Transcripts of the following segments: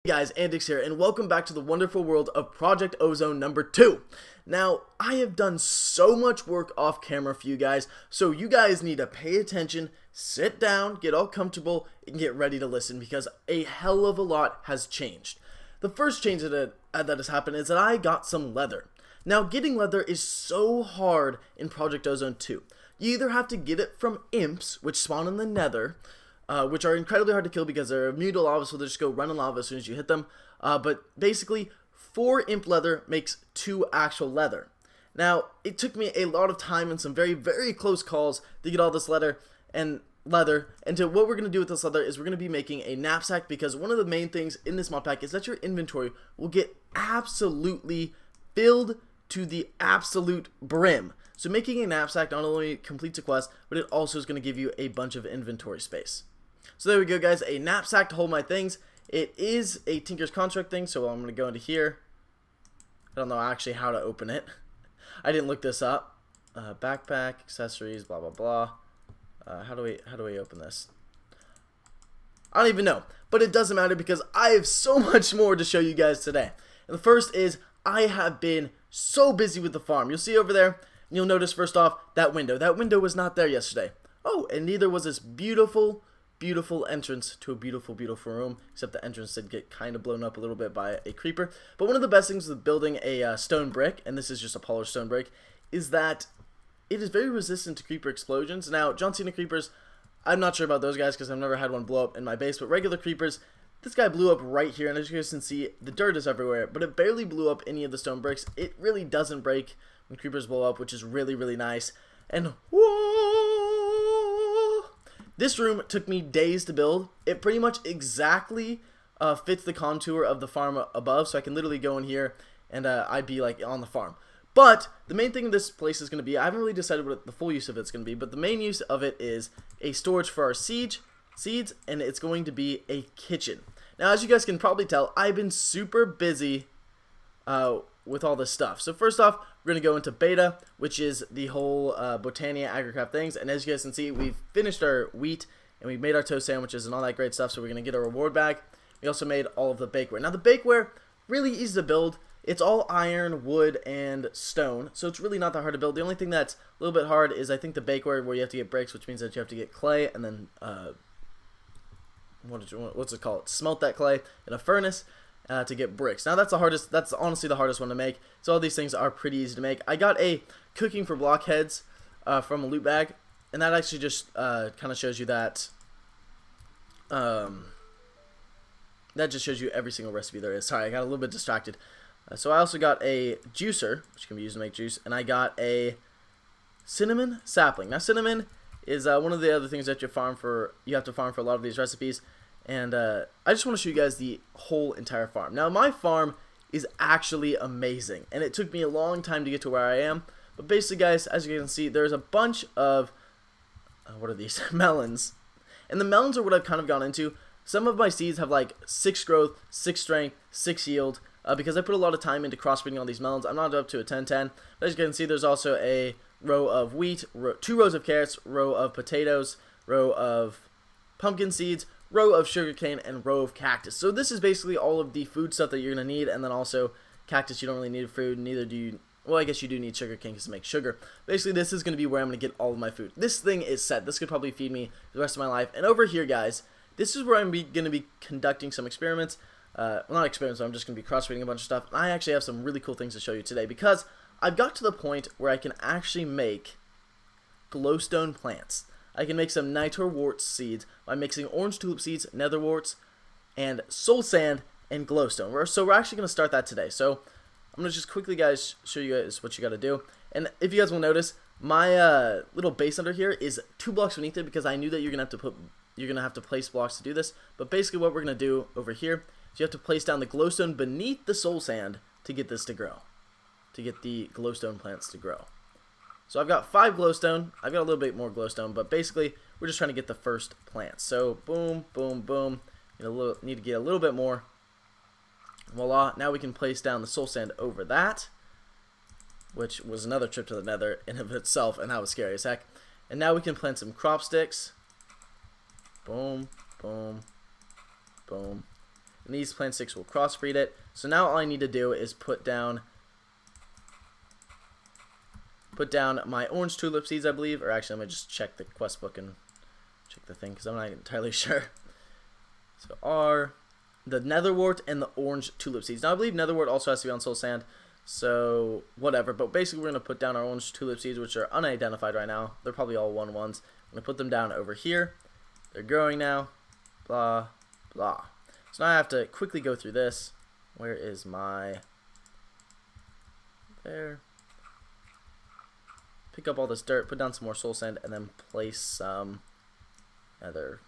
Hey guys, Antics here, and welcome back to the wonderful world of Project Ozone number 2. Now, I have done so much work off camera for you guys, so you guys need to pay attention, sit down, get all comfortable, and get ready to listen, because a hell of a lot has changed. The first change that has happened is that I got some leather. Now, getting leather is so hard in Project Ozone 2. You either have to get it from imps, which spawn in the nether, which are incredibly hard to kill because they're immune to lava, so they just go run in lava as soon as you hit them. But basically, 4 imp leather makes 2 actual leather. Now, it took me a lot of time and some very, very close calls to get all this leather. And what we're going to do with this leather is we're going to be making a knapsack, because one of the main things in this mod pack is that your inventory will get absolutely filled to the absolute brim. So making a knapsack not only completes a quest, but it also is going to give you a bunch of inventory space. So there we go, guys, a knapsack to hold my things. It is a Tinker's Construct thing, so I'm going to go into here. I don't know actually how to open it. I didn't look this up. Backpack, accessories, blah, blah, blah. How do we open this? I don't even know, but it doesn't matter because I have so much more to show you guys today. And the first is I have been so busy with the farm. You'll see over there, and you'll notice first off that window. That window was not there yesterday. Oh, and neither was this beautiful entrance to a beautiful room, except the entrance did get kind of blown up a little bit by a creeper. But one of the best things with building a stone brick, and this is just a polished stone brick, is that it is very resistant to creeper explosions. Now, John Cena creepers, I'm not sure about those guys because I've never had one blow up in my base, but regular creepers, this guy blew up right here, and as you guys can see, the dirt is everywhere, but it barely blew up any of the stone bricks. It really doesn't break when creepers blow up, which is really, really nice. And whoa! This room took me days to build. It pretty much exactly fits the contour of the farm above, so I can literally go in here and I'd be like on the farm. But the main thing this place is going to be, I haven't really decided what the full use of it's going to be, but the main use of it is a storage for our seeds, and it's going to be a kitchen. Now, as you guys can probably tell, I've been super busy with all this stuff. So first off, we're going to go into beta, which is the whole Botania Agricraft things. And as you guys can see, we've finished our wheat, and we've made our toast sandwiches and all that great stuff, so we're going to get a reward bag. We also made all of the bakeware. Now, the bakeware, really easy to build. It's all iron, wood, and stone, so it's really not that hard to build. The only thing that's a little bit hard is, I think, the bakeware, where you have to get bricks, which means that you have to get clay, and then, what's it called? Smelt that clay in a furnace to get bricks. Now, that's honestly the hardest one to make, so all these things are pretty easy to make. I got a cooking for blockheads from a loot bag, and that actually just kind of shows you that, that just shows you every single recipe there is. Sorry, I got a little bit distracted. So I also got a juicer, which can be used to make juice, and I got a cinnamon sapling. Now, cinnamon is one of the other things that you have to farm for a lot of these recipes, and I just want to show you guys the whole entire farm. Now, my farm is actually amazing, and it took me a long time to get to where I am, but basically, guys, as you can see, there's a bunch of, what are these, melons, and the melons are what I've kind of gone into. Some of my seeds have like 6 growth, 6 strength, 6 yield, because I put a lot of time into crossbreeding all these melons. I'm not up to a 10-10. But as you can see, there's also a row of wheat, 2 rows of carrots, row of potatoes, row of pumpkin seeds, row of sugarcane, and row of cactus. So this is basically all of the food stuff that you're going to need, and then also cactus, you don't really need food, neither do you, well, I guess you do need sugarcane to make sugar. Basically, this is going to be where I'm going to get all of my food. This thing is set. This could probably feed me the rest of my life. And over here, guys, this is where I'm going to be conducting some experiments. Well, not experiments, I'm just going to be crossbreeding a bunch of stuff. And I actually have some really cool things to show you today, because I've got to the point where I can actually make glowstone plants. I can make some nitro wart seeds by mixing orange tulip seeds, nether warts, and soul sand and glowstone. So we're actually going to start that today. So I'm going to just quickly, guys, show you guys what you got to do. And if you guys will notice, my little base under here is 2 blocks beneath it, because I knew that you're going to have to place blocks to do this. But basically what we're going to do over here, so you have to place down the glowstone beneath the soul sand to get this to grow, to get the glowstone plants to grow. So I've got 5 glowstone. I've got a little bit more glowstone, but basically we're just trying to get the first plants. So boom, boom, boom. Need to get a little bit more. Voila! Now we can place down the soul sand over that, which was another trip to the nether in of itself, and that was scary as heck. And now we can plant some crop sticks. Boom, boom, boom. and these plant sticks will crossbreed it. So now all I need to do is put down my orange tulip seeds, I believe, or actually let me just check the quest book and check the thing because I'm not entirely sure. So the netherwort and the orange tulip seeds. Now I believe netherwort also has to be on soul sand, so whatever. But basically we're going to put down our orange tulip seeds, which are unidentified right now. They're probably all 1-1s. I'm going to put them down over here. They're growing now. Blah, blah. So now I have to quickly go through this. Where is my... There. Pick up all this dirt, put down some more soul sand, and then place some other,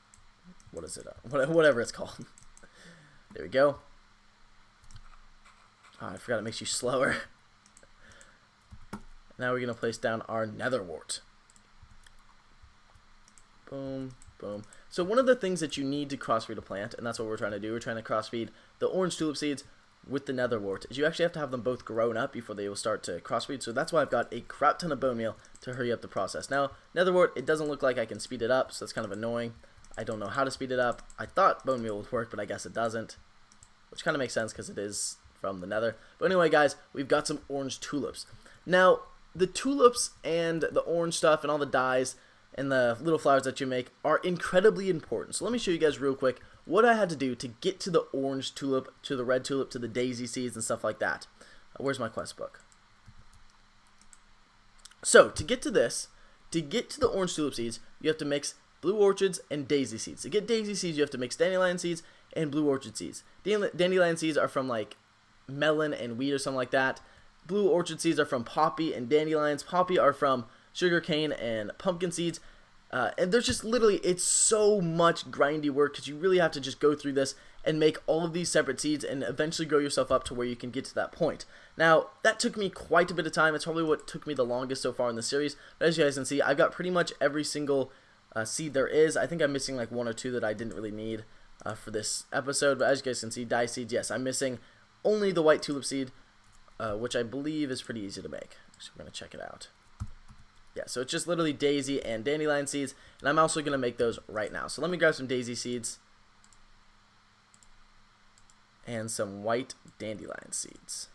what is it? Whatever it's called. There we go. Oh, I forgot it makes you slower. Now we're going to place down our netherwort. Boom, boom. So one of the things that you need to crossbreed a plant, and that's what we're trying to do, we're trying to crossbreed the orange tulip seeds with the netherwort, is you actually have to have them both grown up before they will start to crossbreed. So that's why I've got a crap ton of bone meal to hurry up the process. Now, netherwort, it doesn't look like I can speed it up, so that's kind of annoying. I don't know how to speed it up. I thought bone meal would work, but I guess it doesn't, which kind of makes sense because it is from the nether. But anyway, guys, we've got some orange tulips. Now, the tulips and the orange stuff and all the dyes and the little flowers that you make are incredibly important. So let me show you guys real quick what I had to do to get to the orange tulip, to the red tulip, to the daisy seeds and stuff like that. Where's my quest book? So, to get to this, to get to the orange tulip seeds, you have to mix blue orchids and daisy seeds. To get daisy seeds, you have to mix dandelion seeds and blue orchid seeds. Dandelion seeds are from like melon and wheat or something like that. Blue orchid seeds are from poppy and dandelions. Poppy are from sugarcane and pumpkin seeds. And there's just literally, it's so much grindy work because you really have to just go through this and make all of these separate seeds and eventually grow yourself up to where you can get to that point. Now, that took me quite a bit of time. It's probably what took me the longest so far in the series. But as you guys can see, I've got pretty much every single seed there is. I think I'm missing like 1 or 2 that I didn't really need for this episode. But as you guys can see, dye seeds, yes, I'm missing only the white tulip seed, which I believe is pretty easy to make. So we're going to check it out. Yeah, so it's just literally daisy and dandelion seeds, and I'm also going to make those right now. So let me grab some daisy seeds and some white dandelion seeds.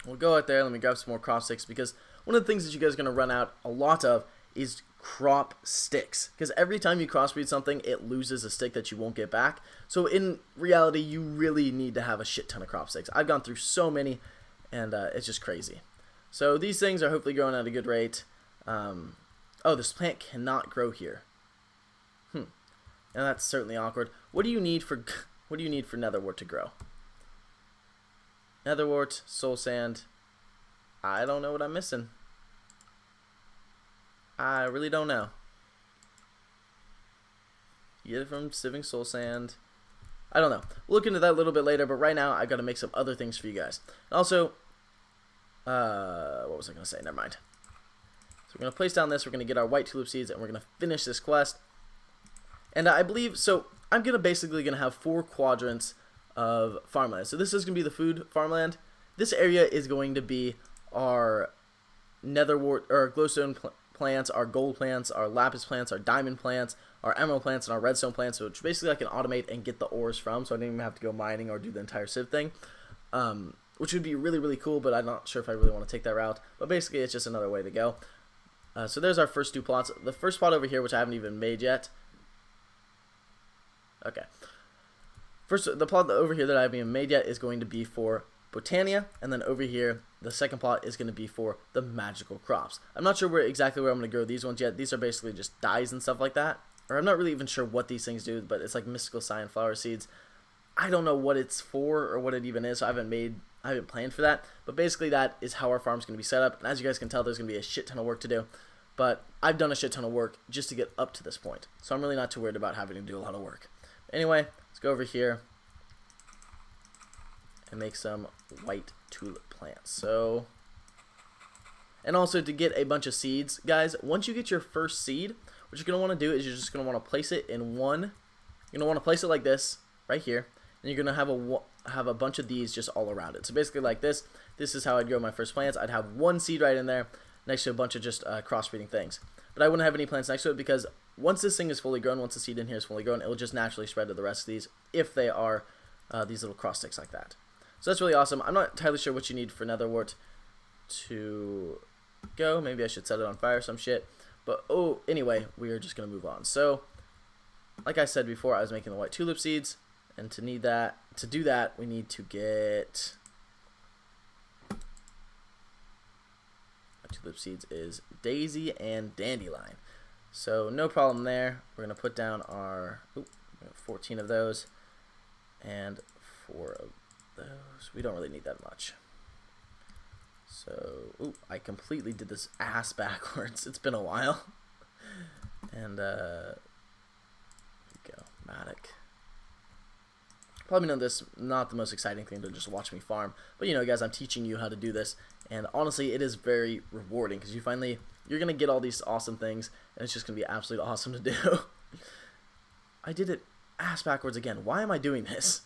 We'll go out there, let me grab some more crop sticks, because one of the things that you guys are going to run out a lot of is crop sticks. Because every time you crossbreed something, it loses a stick that you won't get back. So in reality, you really need to have a shit ton of crop sticks. I've gone through so many, and it's just crazy. So these things are hopefully growing at a good rate. Oh, this plant cannot grow here. And that's certainly awkward. What do you need for netherwort to grow? Netherwort, soul sand. I don't know what I'm missing. I really don't know. You get it from sieving soul sand. I don't know. We'll look into that a little bit later, but right now I've got to make some other things for you guys. And also, what was I going to say? Never mind. So we're going to place down this, we're going to get our white tulip seeds, and we're going to finish this quest. And I believe, so I'm basically going to have 4 quadrants of farmland. So this is going to be the food farmland. This area is going to be our netherwort, or glowstone plants, our gold plants, our lapis plants, our diamond plants, our emerald plants, and our redstone plants, which basically I can automate and get the ores from, so I didn't even have to go mining or do the entire sieve thing. Which would be really, really cool, but I'm not sure if I really want to take that route. But basically, it's just another way to go. So there's our first 2 plots. The first plot over here, which I haven't even made yet. Okay. First, the plot over here that I haven't even made yet is going to be for Botania, and then over here, the second plot is going to be for the magical crops. I'm not sure exactly where I'm going to grow these ones yet. These are basically just dyes and stuff like that. Or I'm not really even sure what these things do, but it's like mystical cyan flower seeds. I don't know what it's for or what it even is, so I haven't planned for that. But basically that is how our farm's going to be set up. And as you guys can tell, there's going to be a shit ton of work to do. But I've done a shit ton of work just to get up to this point. So I'm really not too worried about having to do a lot of work. Anyway, let's go over here and make some white tulip plants. So, and also to get a bunch of seeds, guys, once you get your first seed, what you're going to want to do is you're just going to want to place it in one. You're going to want to place it like this, right here. And you're going to have a bunch of these just all around it. So basically like this. This is how I'd grow my first plants. I'd have one seed right in there next to a bunch of just crossbreeding things. But I wouldn't have any plants next to it because once this thing is fully grown, once the seed in here is fully grown, it will just naturally spread to the rest of these if they are these little cross sticks like that. So that's really awesome. I'm not entirely sure what you need for nether wart to go. Maybe I should set it on fire or some shit. But oh, anyway, we are just gonna move on. So, like I said before, I was making the white tulip seeds, and to do that, we need to get tulip seeds is daisy and dandelion. So no problem there. We're gonna put down our 14 of those and 4 of those. We don't really need that much. So I completely did this ass backwards. It's been a while. And here we go, Matic. Probably know this not the most exciting thing to just watch me farm, but you know, guys, I'm teaching you how to do this, and honestly, it is very rewarding because you're gonna get all these awesome things, and it's just gonna be absolutely awesome to do. I did it ass backwards again. Why am I doing this?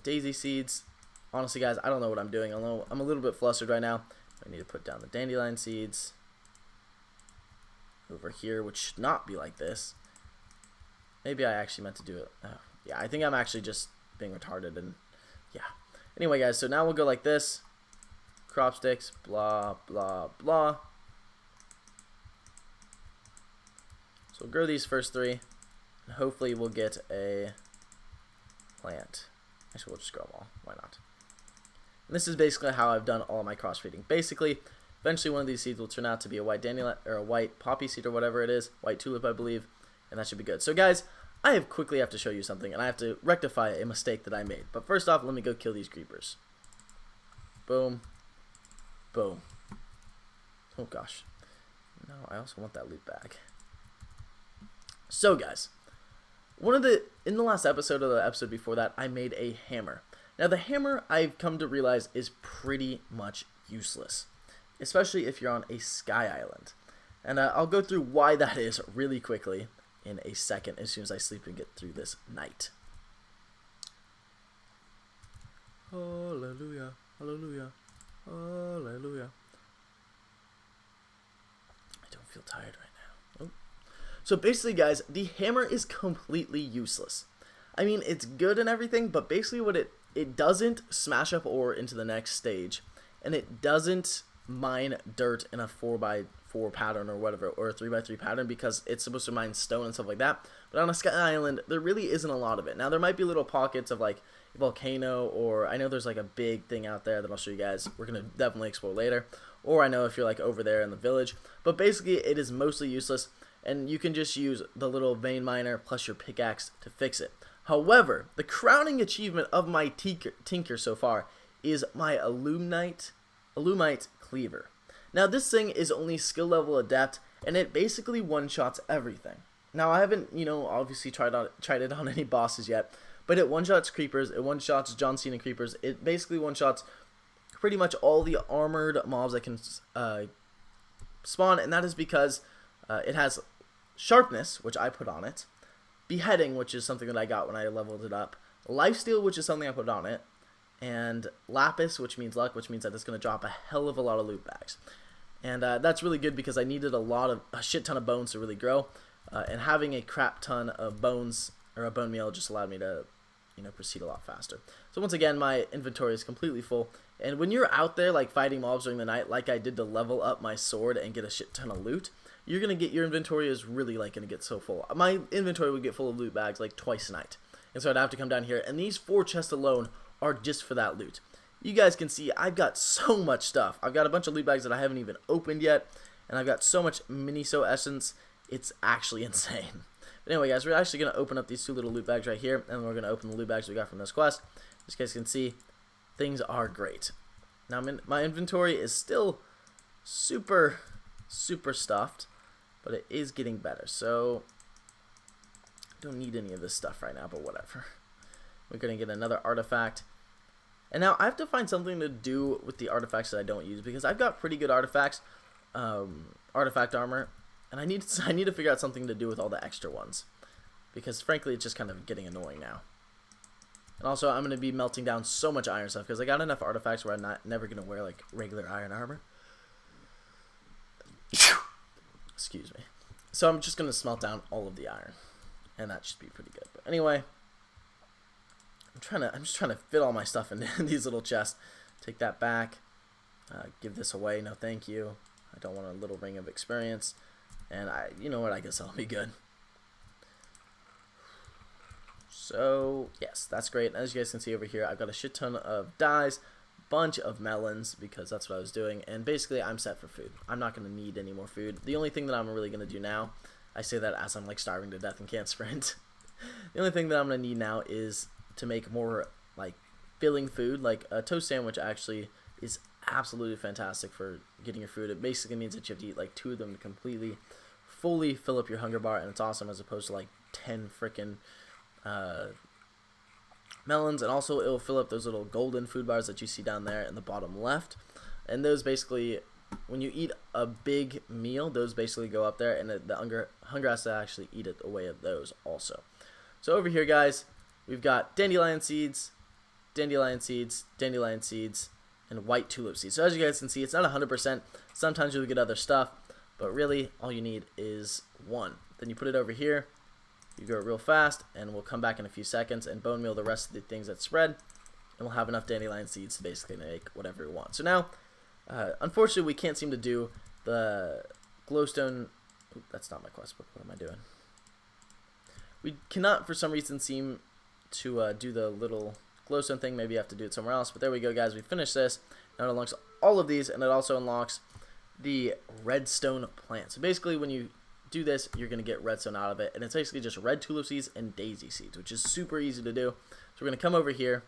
Daisy seeds. Honestly, guys, I don't know what I'm doing. I'm a little bit flustered right now. I need to put down the dandelion seeds over here, which should not be like this. Maybe I actually meant to do it. Yeah, I think I'm actually just being retarded, and yeah. Anyway, guys, so now we'll go like this. Crop sticks, blah, blah, blah. So we'll grow these first 3, and hopefully we'll get a plant. Actually, we'll just grow them all. Why not? And this is basically how I've done all my crossbreeding. Basically, eventually one of these seeds will turn out to be a white dandelion, or a white poppy seed, or whatever it is. White tulip, I believe. And that should be good. So, guys, I quickly have to show you something, and I have to rectify a mistake that I made. But first off, let me go kill these creepers. Boom. Boom. Oh, gosh. No, I also want that loot bag. So, guys, in the last episode or the episode before that, I made a hammer. Now, the hammer, I've come to realize, is pretty much useless, especially if you're on a sky island. And I'll go through why that is really quickly in a second, as soon as I sleep and get through this night. Hallelujah, hallelujah, hallelujah. I don't feel tired right now. Oh. So basically, guys, the hammer is completely useless. I mean, it's good and everything, but basically what it doesn't smash up ore into the next stage, and it doesn't mine dirt in a 4x4 pattern or whatever, or a 3x3 pattern, because it's supposed to mine stone and stuff like that. But on a sky island, there really isn't a lot of it. Now, there might be little pockets of like a volcano, or I know there's like a big thing out there that I'll show you guys. We're going to definitely explore later. Or I know if you're like over there in the village. But basically, it is mostly useless, and you can just use the little vein miner plus your pickaxe to fix it. However, the crowning achievement of my tinker so far is my alumite cleaver. Now, this thing is only skill level adept, and it basically one-shots everything. Now, I haven't, obviously tried it on any bosses yet, but it one-shots creepers, it one-shots John Cena creepers, it basically one-shots pretty much all the armored mobs that can spawn, and that is because it has sharpness, which I put on it, beheading, which is something that I got when I leveled it up, lifesteal, which is something I put on it, and lapis, which means luck, which means that it's going to drop a hell of a lot of loot bags. And that's really good because I needed a shit ton of bones to really grow, and having a crap ton of bones, or a bone meal, just allowed me to proceed a lot faster. So once again, my inventory is completely full, and when you're out there like fighting mobs during the night, like I did to level up my sword and get a shit ton of loot, you're gonna get, your inventory is really like gonna get so full. My inventory would get full of loot bags like twice a night, and so I'd have to come down here, and these 4 chests alone are just for that loot. You guys can see I've got so much stuff. I've got a bunch of loot bags that I haven't even opened yet, and I've got so much Miniso essence, it's actually insane. But anyway, guys, we're actually going to open up these 2 little loot bags right here, and we're going to open the loot bags we got from this quest. As you guys can see, things are great. Now, my inventory is still super stuffed, but it is getting better. So, I don't need any of this stuff right now, but whatever. We're going to get another artifact. And now I have to find something to do with the artifacts that I don't use, because I've got pretty good artifacts, artifact armor, and I need to figure out something to do with all the extra ones, because frankly it's just kind of getting annoying now. And also I'm going to be melting down so much iron stuff, because I got enough artifacts where I'm never going to wear like regular iron armor. Excuse me. So I'm just going to smelt down all of the iron, and that should be pretty good. But anyway, I'm just trying to fit all my stuff in these little chests. Take that back. Give this away. No, thank you. I don't want a little ring of experience. And you know what? I guess I'll be good. So yes, that's great. As you guys can see over here, I've got a shit ton of dyes, bunch of melons because that's what I was doing, and basically I'm set for food. I'm not going to need any more food. The only thing that I'm really going to do now, I say that as I'm like starving to death and can't sprint. The only thing that I'm going to need now is to make more like filling food. Like a toast sandwich actually is absolutely fantastic for getting your food. It basically means that you have to eat like 2 of them to completely fully fill up your hunger bar, and it's awesome, as opposed to like 10 freaking melons. And also it'll fill up those little golden food bars that you see down there in the bottom left, and those basically, when you eat a big meal, those basically go up there, and the hunger has to actually eat it away of those also. So over here, guys, we've got dandelion seeds, dandelion seeds, dandelion seeds, and white tulip seeds. So as you guys can see, it's not 100%. Sometimes you'll get other stuff, but really all you need is 1. Then you put it over here. You go real fast, and we'll come back in a few seconds and bone meal the rest of the things that spread, and we'll have enough dandelion seeds to basically make whatever we want. So now, unfortunately, we can't seem to do the glowstone. Oop, that's not my quest book. What am I doing? We cannot, for some reason, seem to do the little glowstone thing. Maybe you have to do it somewhere else. But there we go, guys. We finished this. Now it unlocks all of these, and it also unlocks the redstone plant. So basically, when you do this, you're going to get redstone out of it, and it's basically just red tulip seeds and daisy seeds, which is super easy to do. So we're going to come over here,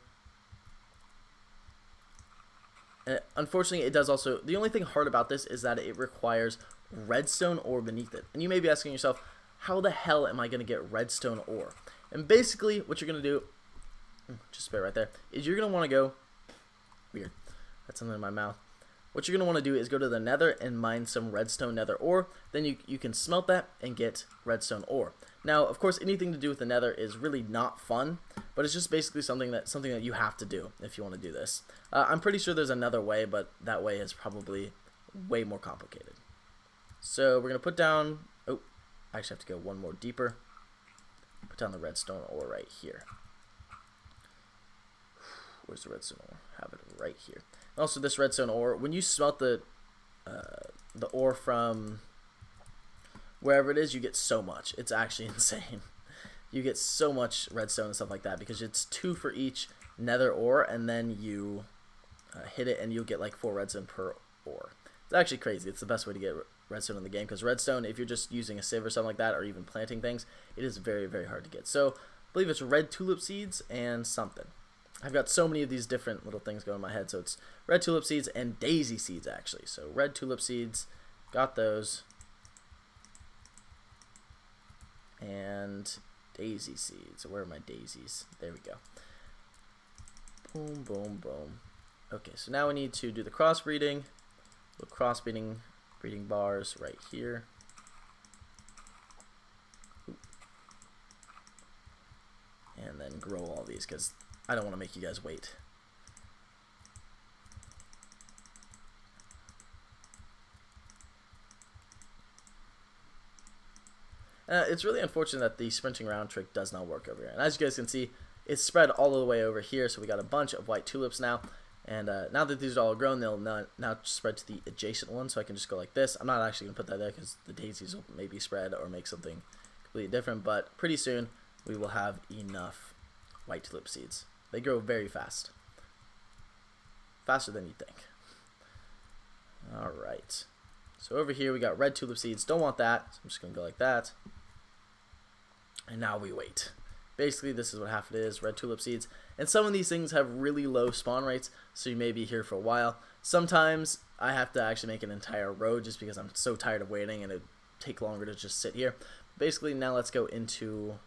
and unfortunately it does also, the only thing hard about this is that it requires redstone ore beneath it. And you may be asking yourself, how the hell am I going to get redstone ore? And basically what you're going to do, just spit right there, is you're going to want to go, weird, that's something in my mouth. What you're going to want to do is go to the nether and mine some redstone nether ore. Then you can smelt that and get redstone ore. Now, of course, anything to do with the nether is really not fun, but it's just basically something that you have to do if you want to do this. I'm pretty sure there's another way, but that way is probably way more complicated. So we're going to put down, oh, I actually have to go one more deeper. Put down the redstone ore right here. Where's the redstone ore? Have it right here. Also, this redstone ore, when you smelt the ore from wherever it is, you get so much. It's actually insane. You get so much redstone and stuff like that because it's 2 for each nether ore, and then you hit it and you'll get like 4 redstone per ore. It's actually crazy. It's the best way to get redstone in the game, because redstone, if you're just using a sieve or something like that, or even planting things, it is very, very hard to get. So I believe it's red tulip seeds and something. I've got so many of these different little things going in my head. So it's red tulip seeds and daisy seeds, actually. So red tulip seeds, got those. And daisy seeds. Where are my daisies? There we go. Boom, boom, boom. Okay, so now we need to do the crossbreeding. Little crossbreeding breeding bars right here. Oop. And then grow all these, because I don't want to make you guys wait. It's really unfortunate that the sprinting around trick does not work over here. And as you guys can see, it's spread all the way over here. So we got a bunch of white tulips now. And now that these are all grown, they'll now spread to the adjacent one. So I can just go like this. I'm not actually going to put that there because the daisies will maybe spread or make something completely different. But pretty soon, we will have enough white tulip seeds. They grow very fast. Faster than you think. Alright. So over here we got red tulip seeds. Don't want that. So I'm just going to go like that. And now we wait. Basically this is what half it is. Red tulip seeds. And some of these things have really low spawn rates. So you may be here for a while. Sometimes I have to actually make an entire row just because I'm so tired of waiting. And it take longer to just sit here. Basically now let's go into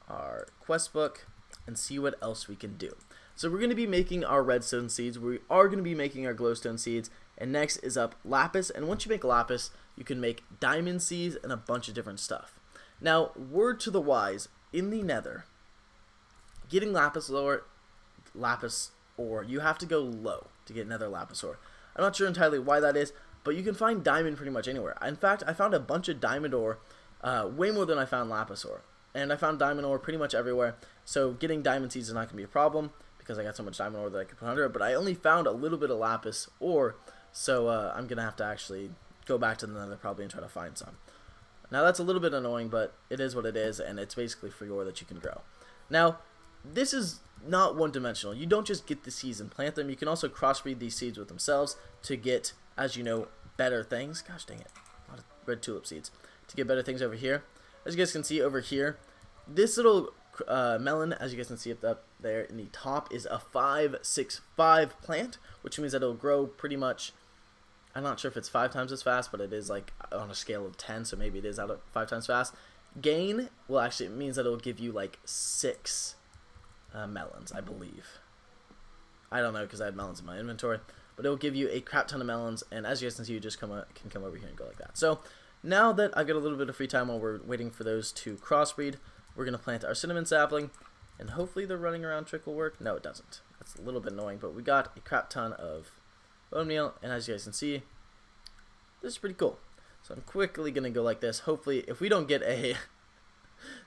our quest book and see what else we can do. So we're going to be making our redstone seeds. We are going to be making our glowstone seeds. And next is up lapis. And once you make lapis, you can make diamond seeds and a bunch of different stuff. Now, word to the wise, in the nether, getting lapis ore, you have to go low to get nether lapis ore. I'm not sure entirely why that is, but you can find diamond pretty much anywhere. In fact, I found a bunch of diamond ore, way more than I found lapis ore. and I found diamond ore pretty much everywhere. So getting diamond seeds is not going to be a problem because I got so much diamond ore that I could put under it. But I only found a little bit of lapis ore, so I'm going to have to actually go back to the nether probably and try to find some. Now that's a little bit annoying, but it is what it is, and it's basically free ore that you can grow. Now, this is not one-dimensional. You don't just get the seeds and plant them. You can also crossbreed these seeds with themselves to get, as you know, better things. Gosh dang it. A lot of red tulip seeds. To get better things over here. As you guys can see over here, this little melon, as you guys can see up there in the top, is a 5-6-5 plant, which means that it'll grow pretty much, I'm not sure if it's 5 times as fast, but it is like on a scale of 10, so maybe it is out of 5 times fast. Gain, well, actually, it means that it'll give you like 6 melons, I believe. I don't know because I had melons in my inventory, but it'll give you a crap ton of melons, and as you guys can see, you just can come over here and go like that. So now that I've got a little bit of free time while we're waiting for those to crossbreed, we're going to plant our cinnamon sapling, and hopefully the running around trick will work. No, it doesn't. That's a little bit annoying, but we got a crap ton of bone meal, and as you guys can see, this is pretty cool. So I'm quickly going to go like this. Hopefully, if we don't get a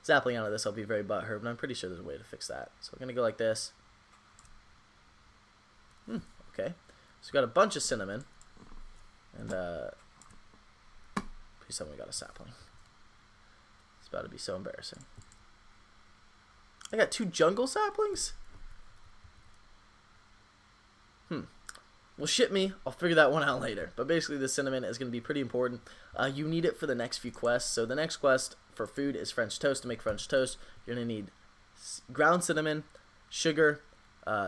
sapling out of this, I'll be very butthurt, but I'm pretty sure there's a way to fix that. So we're going to go like this. Okay. So we got a bunch of cinnamon, and please tell me we got a sapling. It's about to be so embarrassing. I got 2 jungle saplings? Well, shit me. I'll figure that one out later. But basically, the cinnamon is going to be pretty important. You need it for the next few quests. So the next quest for food is French toast. To make French toast, you're going to need ground cinnamon, sugar,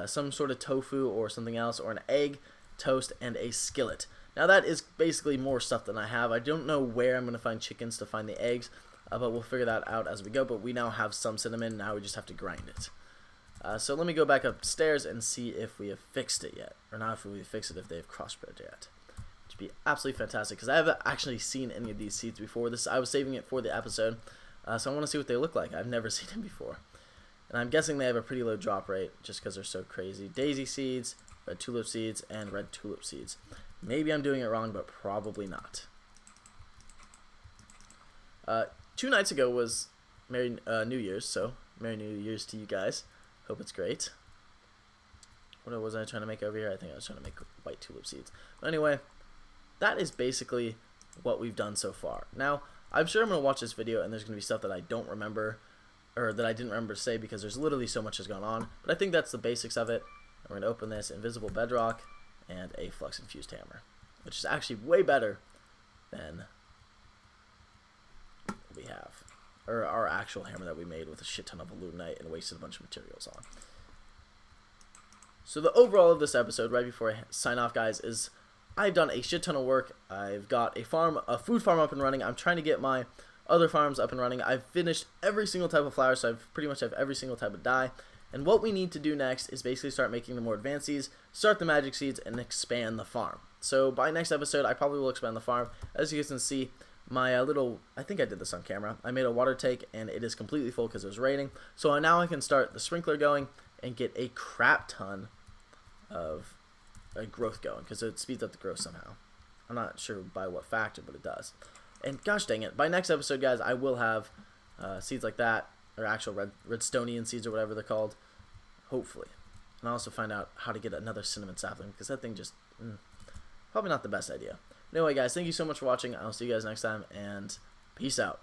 some sort of tofu or something else, or an egg, toast, and a skillet. Now that is basically more stuff than I have. I don't know where I'm going to find chickens to find the eggs, but we'll figure that out as we go. But we now have some cinnamon. Now we just have to grind it. So let me go back upstairs and see if we have fixed it yet. Or not if we fixed it, if they have crossbred yet. Which would be absolutely fantastic, because I haven't actually seen any of these seeds before. I was saving it for the episode, so I want to see what they look like. I've never seen them before. And I'm guessing they have a pretty low drop rate, just because they're so crazy. Daisy seeds, red tulip seeds, and red tulip seeds. Maybe I'm doing it wrong, but probably not. 2 nights ago was Merry New Year's, so Merry New Year's to you guys. Hope it's great. What was I trying to make over here? I think I was trying to make white tulip seeds. But anyway, that is basically what we've done so far. Now, I'm sure I'm going to watch this video and there's going to be stuff that I don't remember, or that I didn't remember to say, because there's literally so much has gone on. But I think that's the basics of it. And we're going to open this invisible bedrock and a flux infused hammer, which is actually way better than what we have. Or our actual hammer that we made with a shit ton of aluminite and wasted a bunch of materials on. So the overall of this episode, right before I sign off, guys, is I've done a shit ton of work. I've got a food farm up and running. I'm trying to get my other farms up and running. I've finished every single type of flower, so I've pretty much have every single type of dye. And what we need to do next is basically start making the more advanced seeds, start the magic seeds, and expand the farm. So by next episode, I probably will expand the farm. As you guys can see, my I think I did this on camera, I made a water tank and it is completely full because it was raining. So now I can start the sprinkler going and get a crap ton of growth going, because it speeds up the growth somehow. I'm not sure by what factor, but it does. And gosh dang it, by next episode, guys, I will have seeds like that, or actual redstonian seeds or whatever they're called, hopefully. And I'll also find out how to get another cinnamon sapling, because that thing just, probably not the best idea. Anyway, guys, thank you so much for watching. I'll see you guys next time, and peace out.